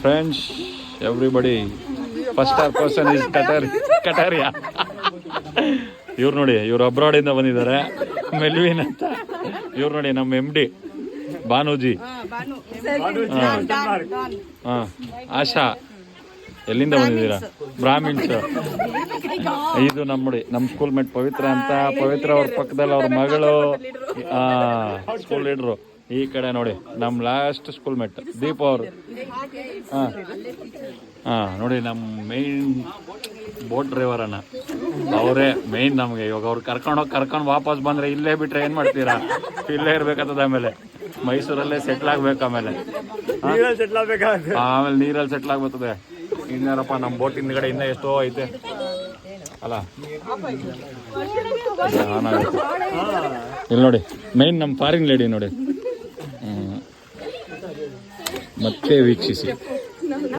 Friends everybody first our person is Kataria. ಇವ್ರು ನೋಡಿ, ಇವ್ರು ಅಬ್ರಾಡಿಂದ ಬಂದಿದ್ದಾರೆ, ಮೆಲ್ವಿನ್ ಅಂತ. ಇವ್ರು ನೋಡಿ ನಮ್ಮ MD ಭಾನುಜಿ. ಹಾಂ, ಆಶಾ ಎಲ್ಲಿಂದ ಬಂದಿದ್ದೀರಾ? ಬ್ರಾಹ್ಮಿನ್ಸ್. ಇದು ನಮ್ಮ ನೋಡಿ ನಮ್ಮ ಸ್ಕೂಲ್ ಮೇಟ್ ಪವಿತ್ರ ಅಂತ. ಪವಿತ್ರ ಅವ್ರ ಪಕ್ಕದಲ್ಲಿ ಅವ್ರ ಮಗಳು ಸ್ಕೂಲ್ ಲೀಡ್ರು. ಈ ಕಡೆ ನೋಡಿ ನಮ್ಮ ಲಾಸ್ಟ್ ಸ್ಕೂಲ್ ಮೇಟ್ ದೀಪ ಅವರು. ಹಾಂ ನೋಡಿ ನಮ್ಮ ಮೇನ್ ಬೋಟ್ ಡ್ರೈವರ್ ಅಣ್ಣ ಅವರೇ ಮೇನ್ ನಮಗೆ. ಇವಾಗ ಅವ್ರು ಕರ್ಕೊಂಡು ವಾಪಸ್ ಬಂದರೆ ಇಲ್ಲೇ ಬಿಟ್ಟರೆ ಏನು ಮಾಡ್ತೀರಾ? ಇಲ್ಲೇ ಇರ್ಬೇಕಾಗ್ತದೆ. ಆಮೇಲೆ ಮೈಸೂರಲ್ಲೇ ಸೆಟ್ಲ್ ಆಗ್ಬೇಕು. ಆಮೇಲೆ ನೀರಲ್ಲಿ ಸೆಟ್ಲ್ ಆಗ್ಬರ್ತದೆ. ಇನ್ನೇನಪ್ಪ ನಮ್ಮ ಬೋಟ್ ಹಿಂದ್ಗಡೆ ಇನ್ನೂ ಎಷ್ಟೋ ಐತೆ ಅಲ್ಲ. ಇಲ್ಲಿ ನೋಡಿ ಮೈನ್ ನಮ್ಮ ಫಾರಿನ್ ಲೇಡಿ ನೋಡಿ. ಮತ್ತೆ ವೀಕ್ಷಿಸಿ.